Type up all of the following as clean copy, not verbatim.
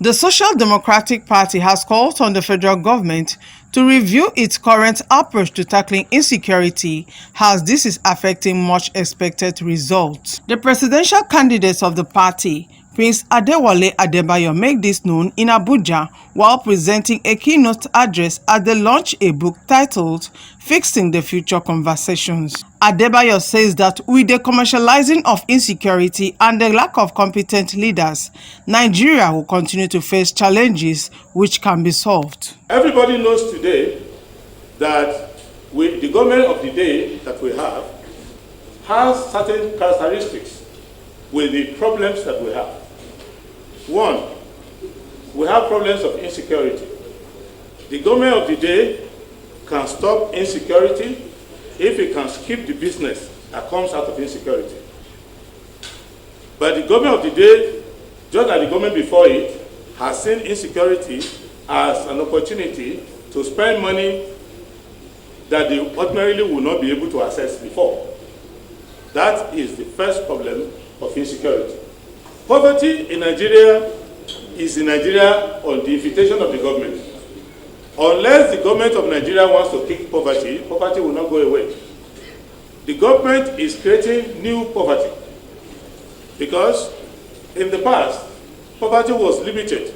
The Social Democratic Party has called on the federal government to review its current approach to tackling insecurity, as this is affecting much expected results. The presidential candidates of the party, Prince Adewole Adebayo, made this known in Abuja while presenting a keynote address as they launch a book titled Fixing the Future Conversations. Adebayo says that with the commercializing of insecurity and the lack of competent leaders, Nigeria will continue to face challenges which can be solved. Everybody knows today that the government of the day that we have has certain characteristics with the problems that we have. One, we have problems of insecurity. The government of the day can stop insecurity if it can skip the business that comes out of insecurity. But the government of the day, just like the government before it, has seen insecurity as an opportunity to spend money that they ordinarily would not be able to access before. That is the first problem of insecurity. Poverty in Nigeria is in Nigeria on the invitation of the government. Unless the government of Nigeria wants to kick poverty, poverty will not go away. The government is creating new poverty because in the past, poverty was limited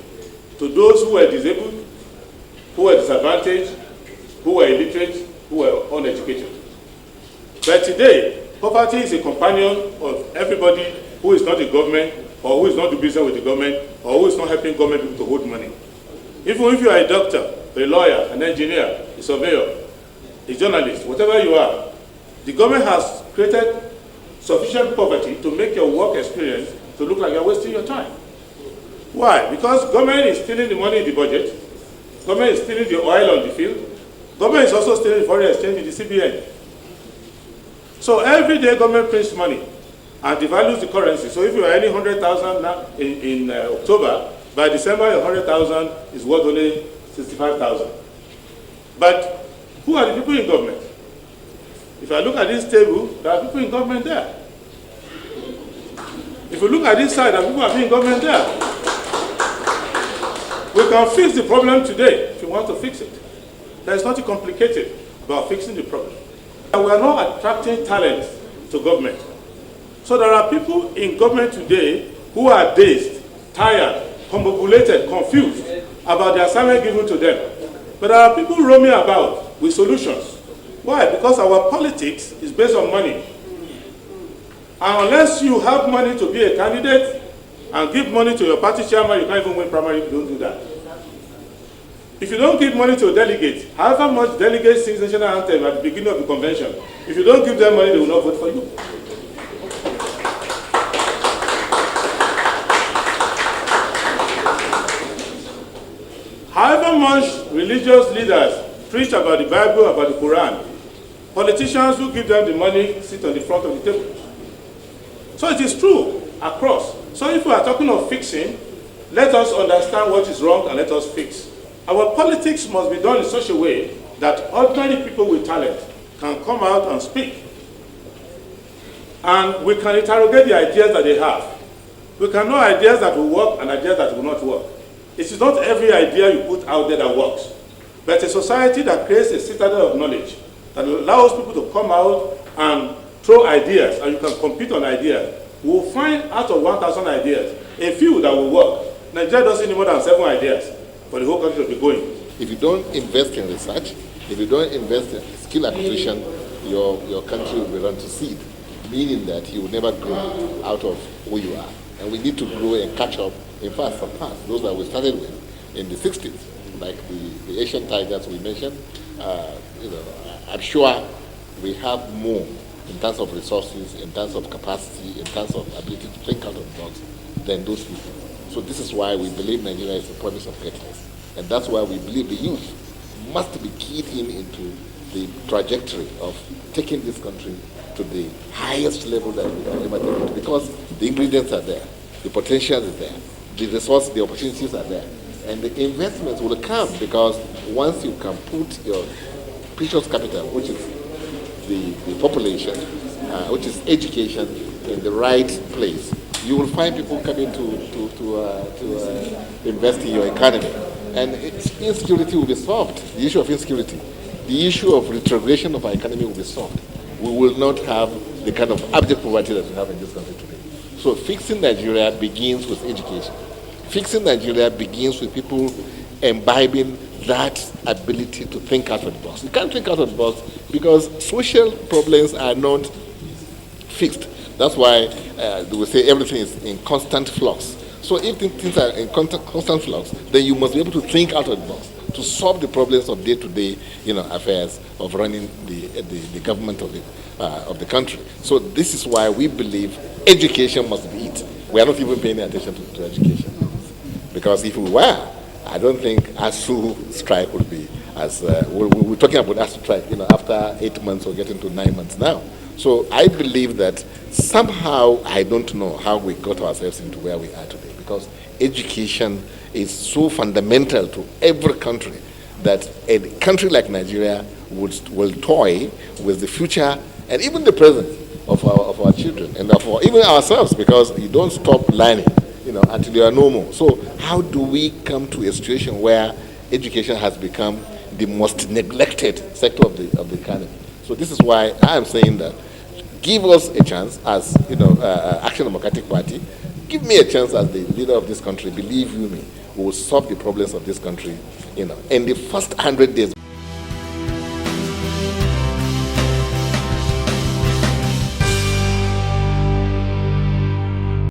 to those who were disabled, who were disadvantaged, who were illiterate, who were uneducated. But today, poverty is a companion of everybody who is not the government, or who is not doing business with the government, or who is not helping government people to hold money. Even if you are a doctor, a lawyer, an engineer, a surveyor, a journalist, whatever you are, the government has created sufficient poverty to make your work experience to look like you're wasting your time. Why? Because government is stealing the money in the budget, government is stealing the oil on the field, government is also stealing the foreign exchange in the CBN. So every day government prints money and devalues the currency. So if you are earning 100,000 now in October, by December your 100,000 is worth only 65,000. But who are the people in government? If I look at this table, there are people in government there. If you look at this side, there are people in government there. We can fix the problem today if you want to fix it. There is nothing complicated about fixing the problem. And we are not attracting talent to government. So there are people in government today who are dazed, tired, combobulated, confused about the assignment given to them. But there are people roaming about with solutions. Why? Because our politics is based on money. And unless you have money to be a candidate and give money to your party chairman, you can't even win primary if you don't do that. If you don't give money to a delegate, however much delegates sing national anthem at the beginning of the convention, if you don't give them money, they will not vote for you. However much religious leaders preach about the Bible, about the Quran, politicians who give them the money sit on the front of the table. So it is true across. So if we are talking of fixing, let us understand what is wrong and let us fix. Our politics must be done in such a way that ordinary people with talent can come out and speak. And we can interrogate the ideas that they have. We can know ideas that will work and ideas that will not work. It is not every idea you put out there that works, but a society that creates a citadel of knowledge that allows people to come out and throw ideas, and you can compete on ideas. We will find out of 1,000 ideas a few that will work. Nigeria doesn't need more than 7 ideas for the whole country to be going. If you don't invest in research, if you don't invest in skill acquisition, your country will be run to seed, meaning that you will never grow out of who you are. And we need to grow and catch up, in fact, surpass those that we started with in the 60s, like the Asian tigers we mentioned. I'm sure we have more in terms of resources, in terms of capacity, in terms of ability to think out of the box than those people. So this is why we believe Nigeria is the promise of greatness. And that's why we believe the youth must be keyed into the trajectory of taking this country to the highest level that we can ever take it, because the ingredients are there, the potential is there, the resources, the opportunities are there, and the investments will come because once you can put your precious capital, which is the population, which is education, in the right place, you will find people coming to invest in your economy. And insecurity will be solved. The issue of insecurity, the issue of retrogression of our economy will be solved. We will not have the kind of abject poverty that we have in this country today. So fixing Nigeria begins with education. Fixing Nigeria begins with people imbibing that ability to think out of the box. You can't think out of the box because social problems are not fixed. That's why they will say everything is in constant flux. So if things are in constant flux, then you must be able to think out of the box to solve the problems of day-to-day, affairs of running the government of the country. So this is why we believe education must be it. We are not even paying attention to education, because if we were, I don't think ASU strike would be as we're talking about ASU strike. After 8 months or getting to 9 months now. So I believe that somehow, I don't know how we got ourselves into where we are today, because education is so fundamental to every country that a country like Nigeria will toy with the future and even the present of our children and of even ourselves, because you don't stop learning until you are no more. So how do we come to a situation where education has become the most neglected sector of the economy? So this is why I am saying that give us a chance as Action Democratic Party. Give me a chance as the leader of this country. Believe you me, we will solve the problems of this country in the first 100 days.